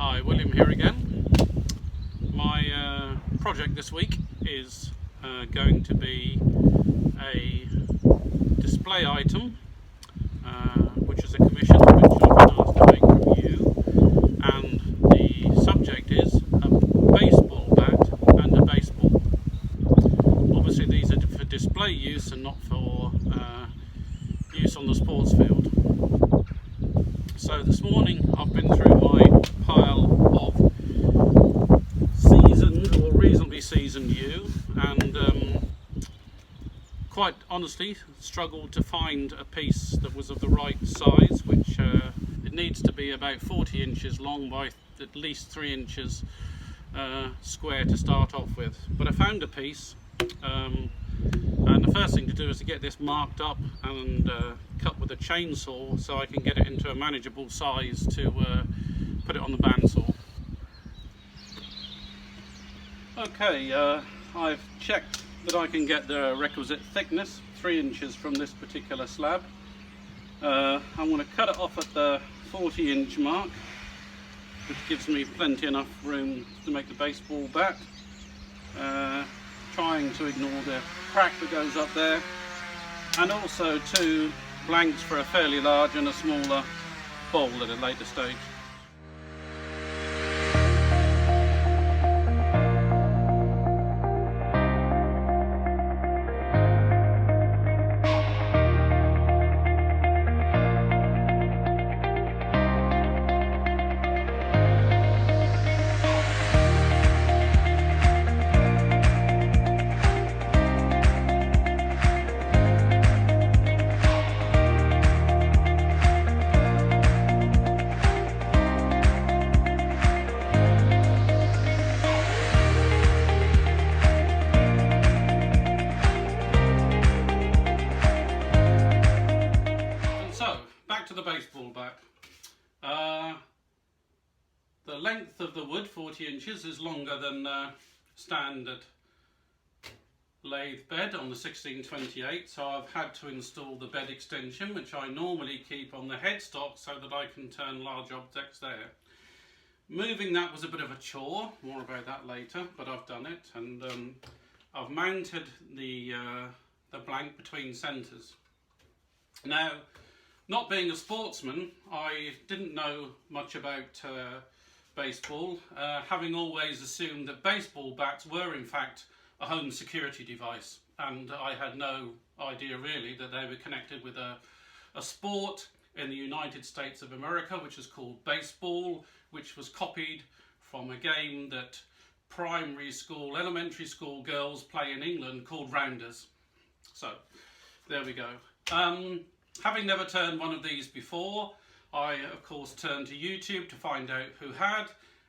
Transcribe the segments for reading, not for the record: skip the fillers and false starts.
Hi, William here again. My project this week is going to be a display item, which is a commission which I've been asked to make from you, and the subject is a baseball bat and a baseball. Obviously these are for display use and not for use on the sports field. So this morning I've been through my pile of seasoned or reasonably seasoned yew, and quite honestly struggled to find a piece that was of the right size, which it needs to be about 40 inches long by at least 3 inches square to start off with. But I found a piece, and the first thing to do is to get this marked up and cut with a chainsaw so I can get it into a manageable size to put it on the bandsaw. Okay, I've checked that I can get the requisite thickness, 3 inches from this particular slab. I'm going to cut it off at the 40-inch mark, which gives me plenty enough room to make the baseball bat. Trying to ignore the crack that goes up there, and also 2 blanks for a fairly large and a smaller bowl at a later stage. To the baseball bat. The length of the wood, 40 inches, is longer than standard lathe bed on the 1628, so I've had to install the bed extension, which I normally keep on the headstock so that I can turn large objects there. Moving that was a bit of a chore, more about that later, but I've done it, and I've mounted the blank between centres. Now, not being a sportsman, I didn't know much about baseball, having always assumed that baseball bats were in fact a home security device, and I had no idea really that they were connected with a sport in the United States of America which is called baseball, which was copied from a game that primary school, elementary school girls play in England called rounders. So there we go. Having never turned one of these before, I of course turned to YouTube to find out who had,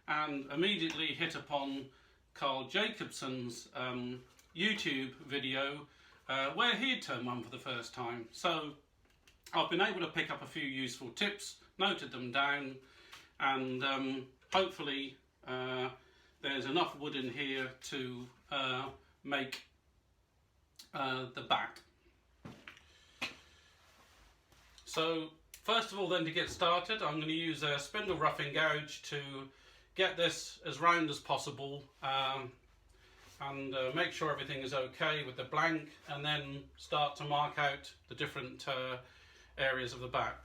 and immediately hit upon Carl Jacobson's YouTube video where he had turned one for the first time. So I've been able to pick up a few useful tips, noted them down, and hopefully there's enough wood in here to make the bat. So first of all then, to get started, I'm going to use a spindle roughing gouge to get this as round as possible, and make sure everything is okay with the blank, and then start to mark out the different areas of the bat.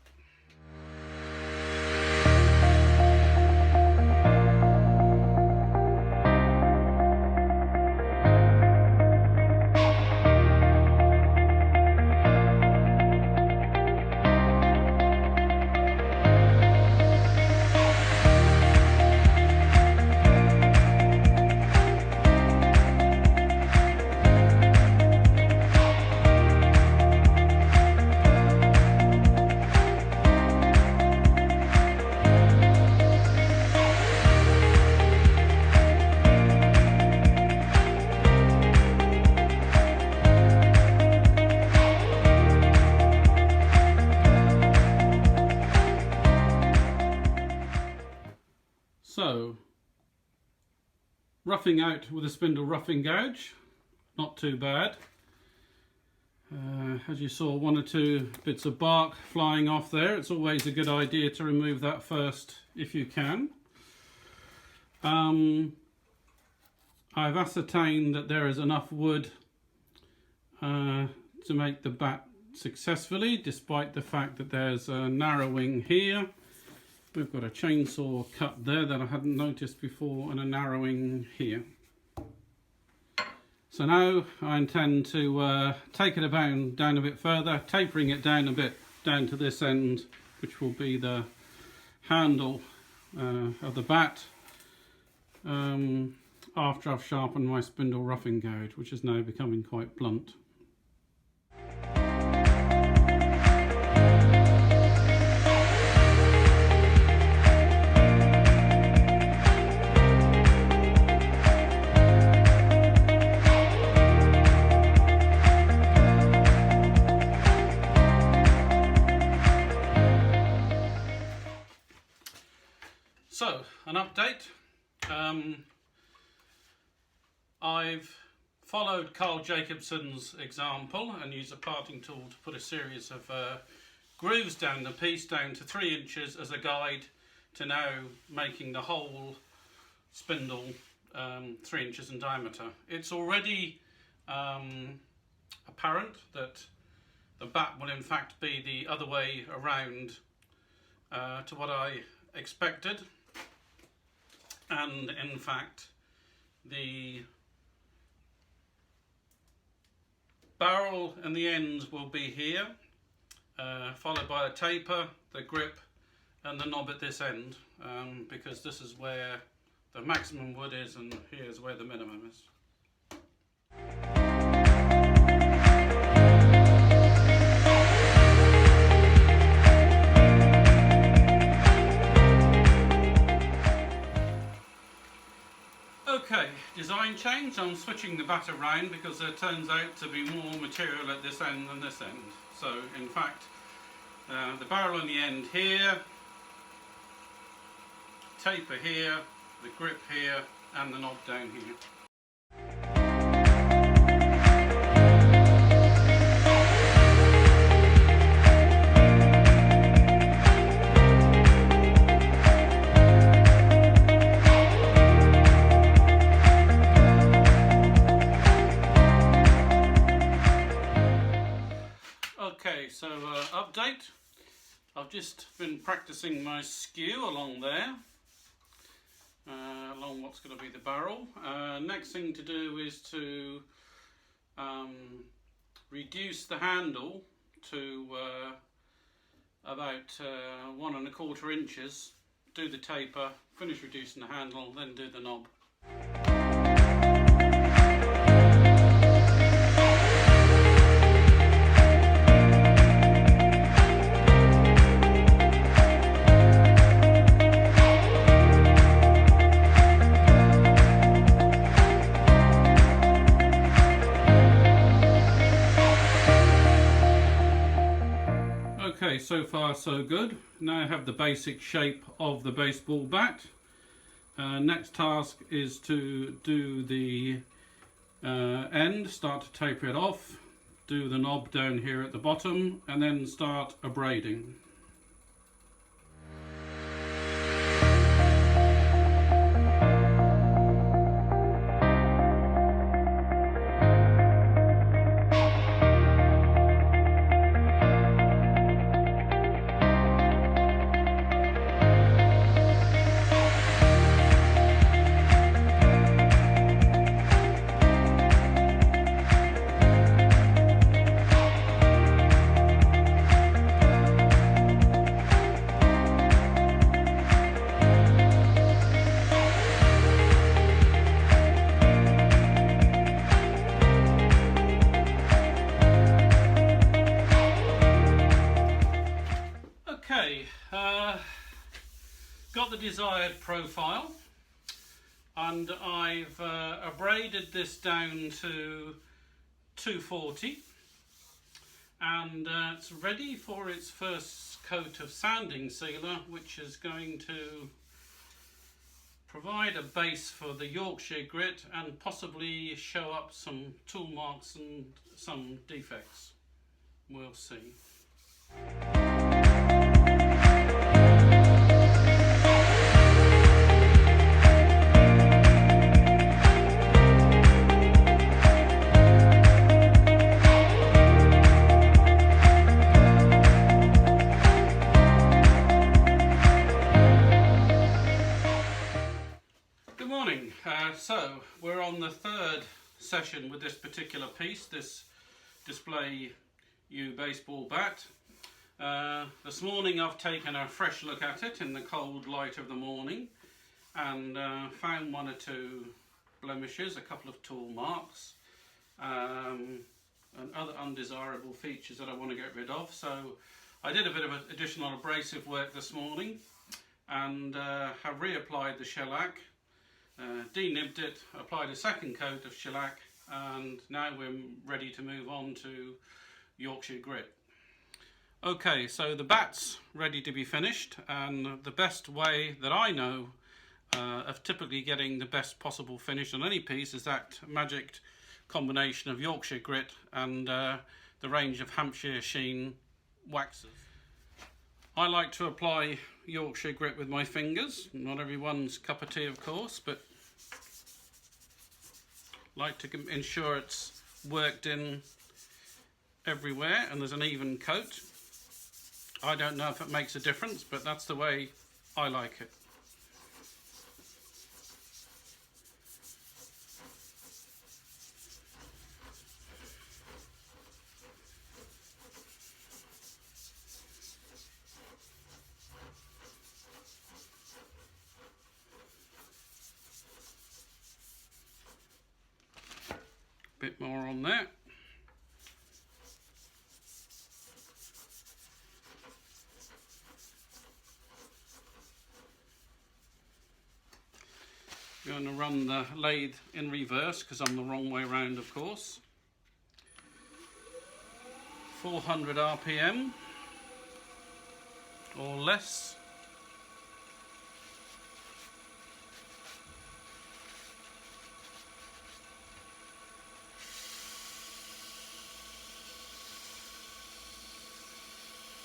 So, roughing out with a spindle roughing gouge, not too bad. As you saw, 1 or 2 bits of bark flying off there. It's always a good idea to remove that first if you can. I've ascertained that there is enough wood to make the bat successfully, despite the fact that there's a narrowing here. We've got a chainsaw cut there that I hadn't noticed before, and a narrowing here. So now I intend to take it down a bit further, tapering it down a bit down to this end, which will be the handle of the bat, after I've sharpened my spindle roughing gouge, which is now becoming quite blunt. So, an update. I've followed Carl Jacobson's example and used a parting tool to put a series of grooves down the piece down to 3 inches as a guide to now making the whole spindle 3 inches in diameter. It's already apparent that the bat will in fact be the other way around to what I expected. And in fact, the barrel and the ends will be here, followed by a taper, the grip and the knob at this end, because this is where the maximum wood is and here's where the minimum is. Okay, design change. I'm switching the bat around because there turns out to be more material at this end than this end. So in fact, the barrel on the end here, taper here, the grip here and the knob down here. So update, I've just been practicing my skew along there, along what's going to be the barrel. Next thing to do is to reduce the handle to about 1 1/4 inches, do the taper, finish reducing the handle, then do the knob. Okay, so far so good. Now I have the basic shape of the baseball bat. Next task is to do the end, start to taper it off, do the knob down here at the bottom, and then start abrading. Got the desired profile, and I've abraded this down to 240, and it's ready for its first coat of sanding sealer, which is going to provide a base for the Yorkshire grit and possibly show up some tool marks and some defects. We'll see. Good morning. So we're on the third session with this particular piece, this display yew baseball bat. This morning I've taken a fresh look at it in the cold light of the morning and found one or two blemishes, a couple of tool marks and other undesirable features that I want to get rid of. So I did a bit of additional abrasive work this morning and have reapplied the shellac, denibbed it, applied a second coat of shellac, and now we're ready to move on to Yorkshire grit. Okay, so the bat's ready to be finished, and the best way that I know of typically getting the best possible finish on any piece is that magic combination of Yorkshire grit and the range of Hampshire Sheen waxes. I like to apply Yorkshire grit with my fingers, not everyone's cup of tea of course, but like to ensure it's worked in everywhere and there's an even coat. I don't know if it makes a difference, but that's the way I like it. Bit more on there. I'm going to run the lathe in reverse because I'm the wrong way around, of course. 400 RPM or less.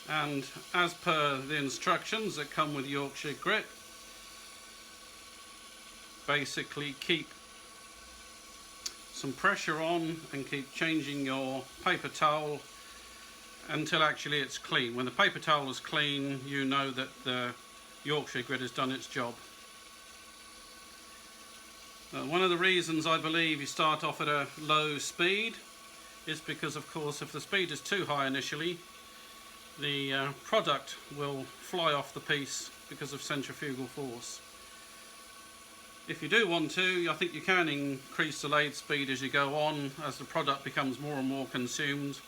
And as per the instructions that come with Yorkshire grit, basically keep some pressure on and keep changing your paper towel until actually it's clean. When the paper towel is clean, you know that the Yorkshire grit has done its job. One of the reasons I believe you start off at a low speed is because, of course, if the speed is too high initially, the product will fly off the piece because of centrifugal force. If you do want to, I think you can increase the lathe speed as you go on, as the product becomes more and more consumed.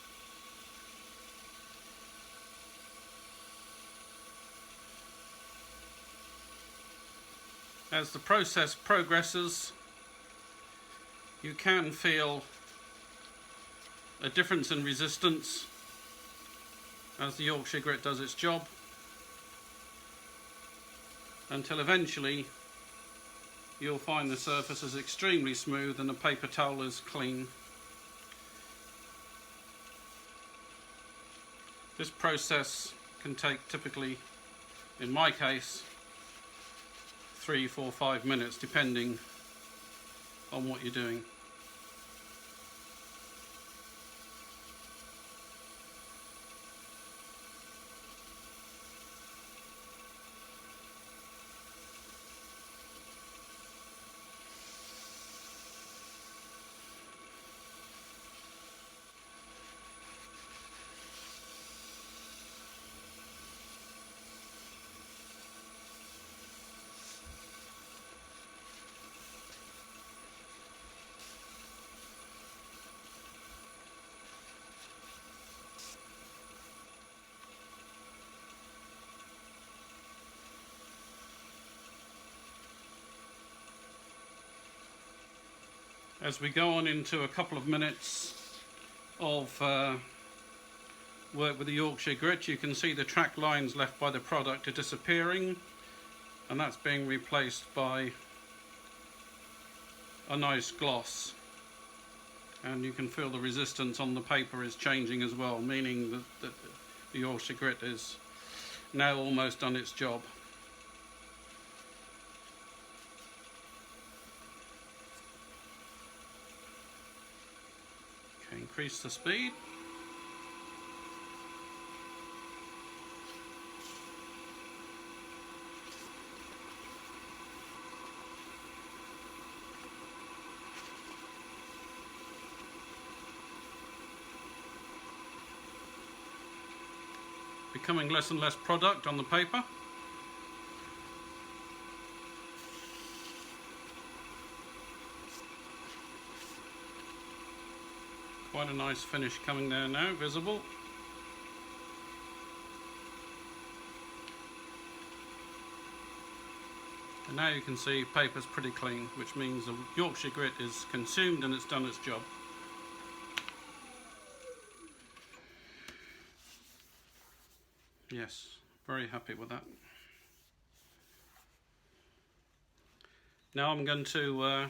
As the process progresses, you can feel a difference in resistance as the Yorkshire grit does its job, until eventually you'll find the surface is extremely smooth and the paper towel is clean. This process can take typically, in my case, 3, 4, 5 minutes depending on what you're doing. As we go on into a couple of minutes of work with the Yorkshire grit, you can see the track lines left by the product are disappearing, and that's being replaced by a nice gloss. And you can feel the resistance on the paper is changing as well, meaning that the Yorkshire grit is now almost done its job. Increase the speed. becoming less and less product on the paper. Quite a nice finish coming there now, visible. And now you can see paper's pretty clean, which means the Yorkshire grit is consumed and it's done its job. Yes, very happy with that. Now I'm going to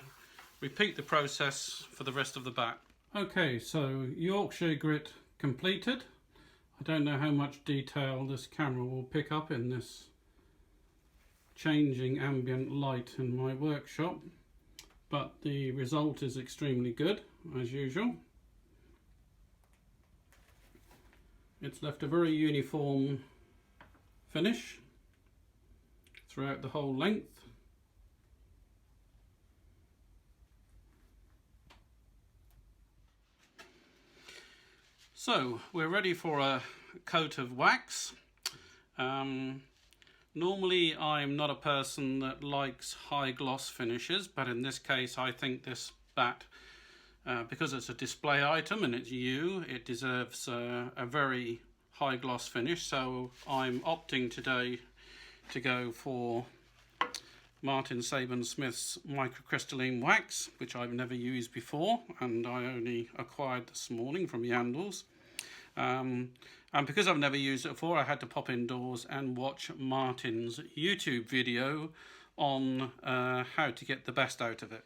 repeat the process for the rest of the bat. Okay, so Yorkshire grit completed. I don't know how much detail this camera will pick up in this changing ambient light in my workshop, but the result is extremely good as usual. It's left a very uniform finish throughout the whole length. So we're ready for a coat of wax. Normally I'm not a person that likes high gloss finishes, but in this case I think this bat, because it's a display item and it's yew, it deserves a very high gloss finish. So I'm opting today to go for Martin Sabin Smith's Microcrystalline Wax, which I've never used before and I only acquired this morning from Yandles. And because I've never used it before, I had to pop indoors and watch Martin's YouTube video on how to get the best out of it.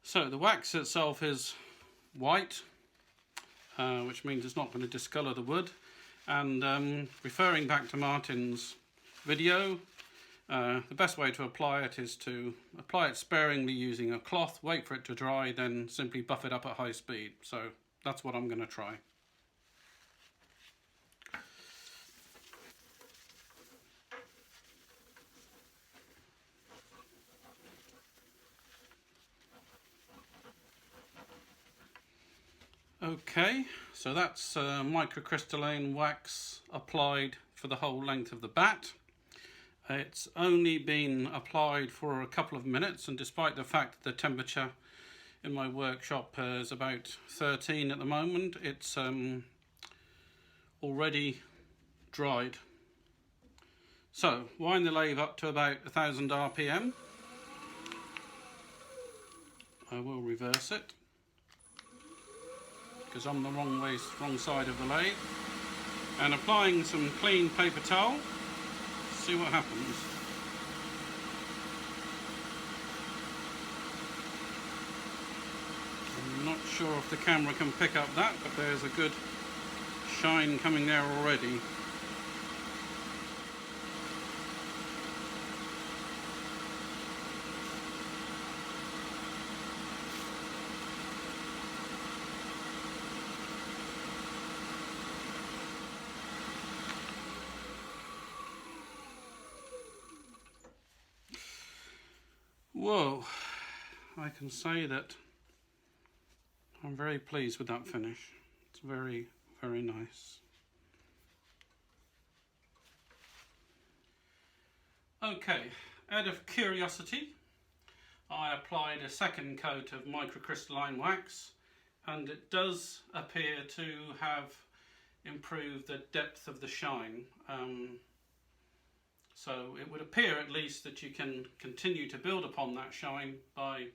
So the wax itself is white, which means it's not going to discolour the wood. And referring back to Martin's video, the best way to apply it is to apply it sparingly using a cloth, wait for it to dry, then simply buff it up at high speed. So that's what I'm going to try. Okay, so that's microcrystalline wax applied for the whole length of the bat. It's only been applied for a couple of minutes, and despite the fact that the temperature in my workshop is about 13 at the moment, it's already dried. So wind the lathe up to about 1000 RPM. I will reverse it, because I'm the wrong side of the lathe, and applying some clean paper towel, see what happens. I'm not sure if the camera can pick up that, but there's a good shine coming there already. Whoa, I can say that I'm very pleased with that finish. It's very, very nice. Okay, out of curiosity, I applied a second coat of microcrystalline wax, and it does appear to have improved the depth of the shine. So it would appear at least that you can continue to build upon that shine by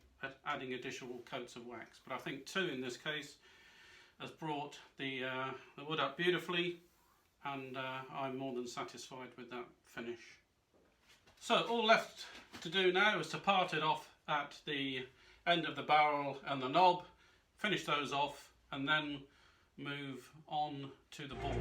adding additional coats of wax. But I think 2 in this case has brought the wood up beautifully, and I'm more than satisfied with that finish. So all left to do now is to part it off at the end of the barrel and the knob, finish those off, and then move on to the ball.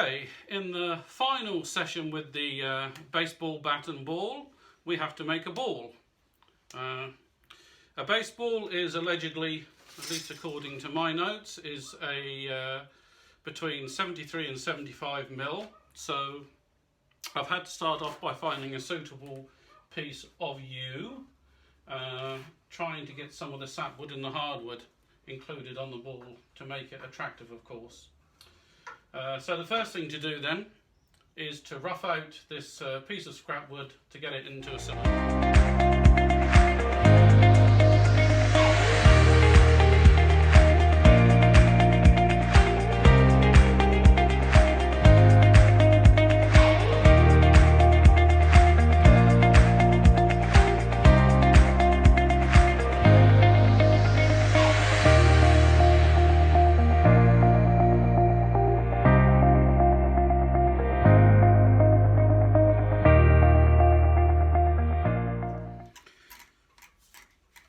Okay, in the final session with the baseball bat and ball, we have to make a ball. A baseball is allegedly, at least according to my notes, is a between 73 and 75 mil. So I've had to start off by finding a suitable piece of yew, trying to get some of the sapwood and the hardwood included on the ball to make it attractive, of course. So the first thing to do then is to rough out this piece of scrap wood to get it into a cylinder.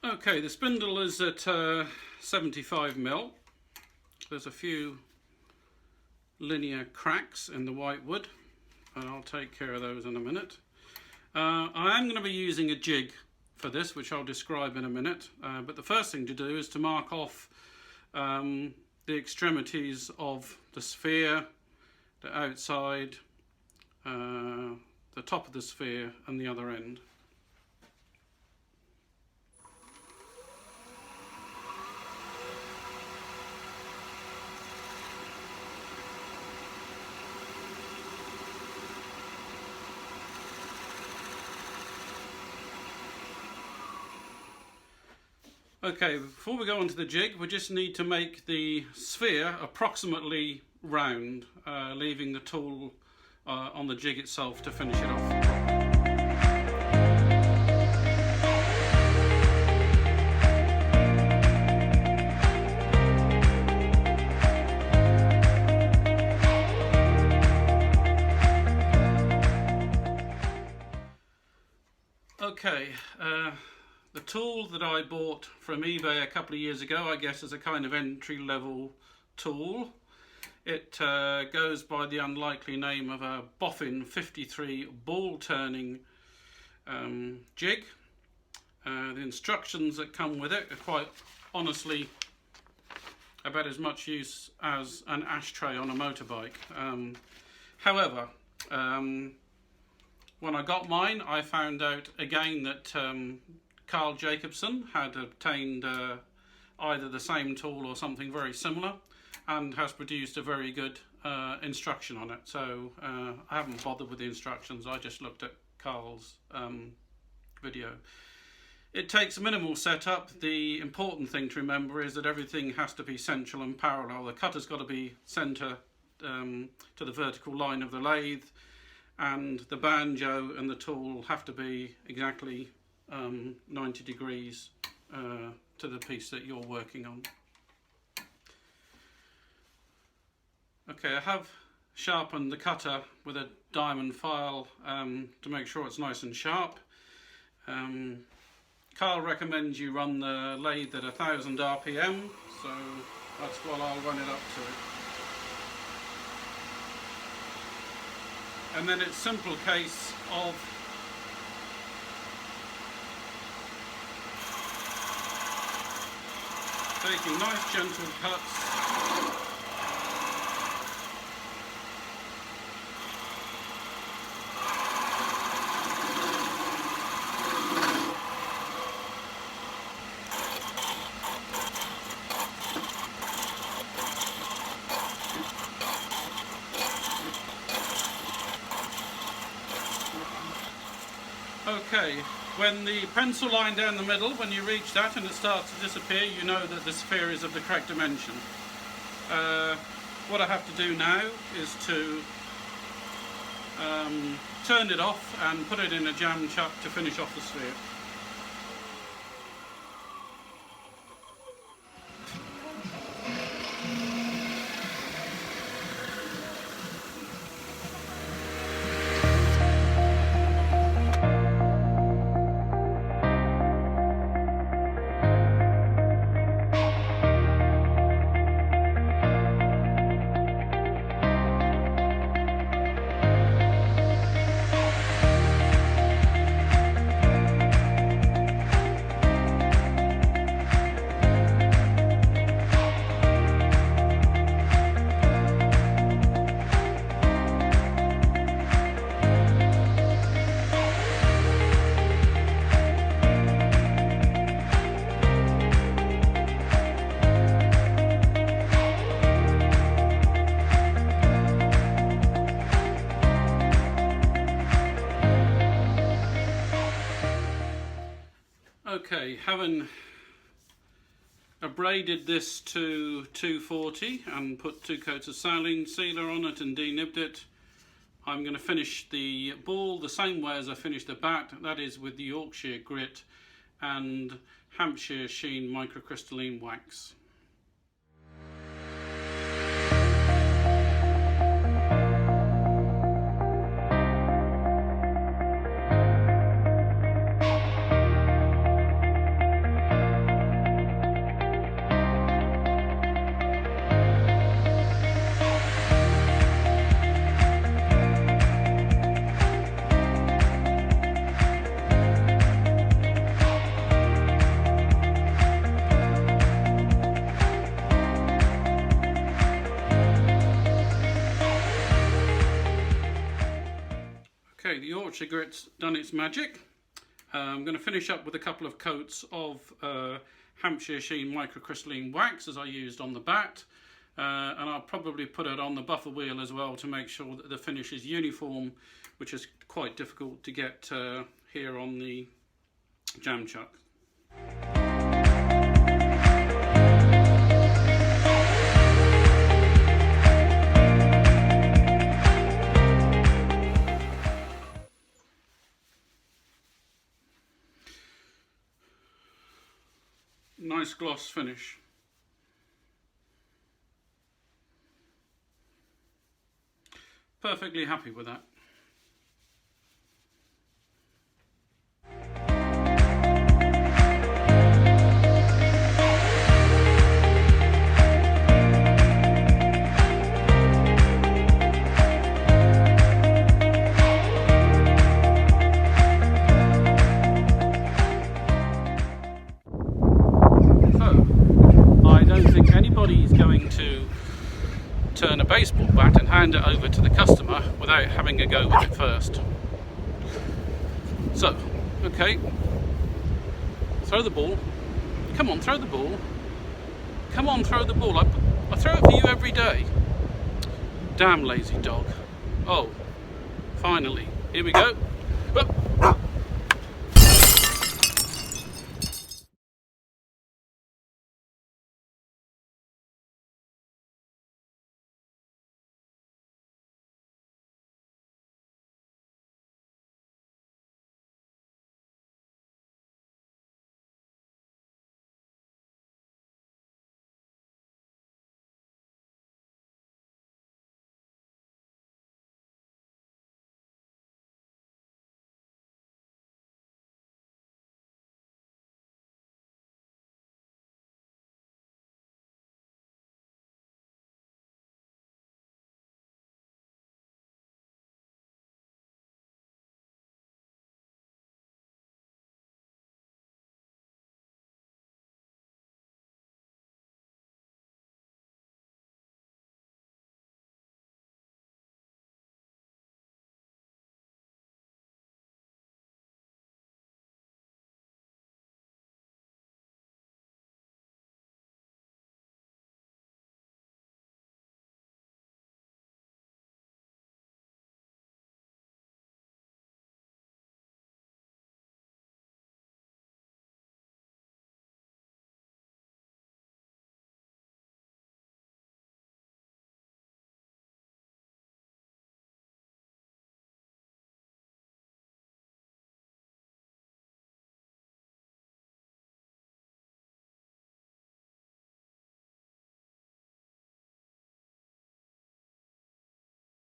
Okay, the spindle is at 75 mil. There's a few linear cracks in the white wood, and I'll take care of those in a minute. I am going to be using a jig for this, which I'll describe in a minute, but the first thing to do is to mark off the extremities of the sphere, the outside, the top of the sphere and the other end. Okay, before we go on to the jig, we just need to make the sphere approximately round, leaving the tool on the jig itself to finish it off. Okay. The tool that I bought from eBay a couple of years ago, I guess, is a kind of entry-level tool. It goes by the unlikely name of a Boffin 53 ball turning jig. The instructions that come with it are quite honestly about as much use as an ashtray on a motorbike. However, when I got mine, I found out again that Carl Jacobson had obtained either the same tool or something very similar, and has produced a very good instruction on it. So I haven't bothered with the instructions, I just looked at Carl's video. It takes minimal setup. The important thing to remember is that everything has to be central and parallel. The cutter's got to be centre to the vertical line of the lathe, and the banjo and the tool have to be exactly 90 degrees to the piece that you're working on. Okay, I have sharpened the cutter with a diamond file to make sure it's nice and sharp. Carl recommends you run the lathe at 1000 RPM, so that's what I'll run it up to. And then it's a simple case of taking nice gentle cuts. Okay, when the pencil line down the middle, when you reach that and it starts to disappear, you know that the sphere is of the correct dimension. What I have to do now is to turn it off and put it in a jam chuck to finish off the sphere. Okay, having abraded this to 240 and put 2 coats of saline sealer on it and denibbed it, I'm going to finish the ball the same way as I finished the bat, that is with the Yorkshire grit and Hampshire Sheen microcrystalline wax. Okay, the Yorkshire grit's done its magic. I'm going to finish up with a couple of coats of Hampshire Sheen microcrystalline wax as I used on the bat, and I'll probably put it on the buffer wheel as well to make sure that the finish is uniform, which is quite difficult to get here on the jam chuck. Nice gloss finish. Perfectly happy with that. Anybody's going to turn a baseball bat and hand it over to the customer without having a go with it first. So, okay, throw the ball. Come on, throw the ball. Come on, throw the ball. I throw it for you every day. Damn lazy dog. Oh, finally. Here we go.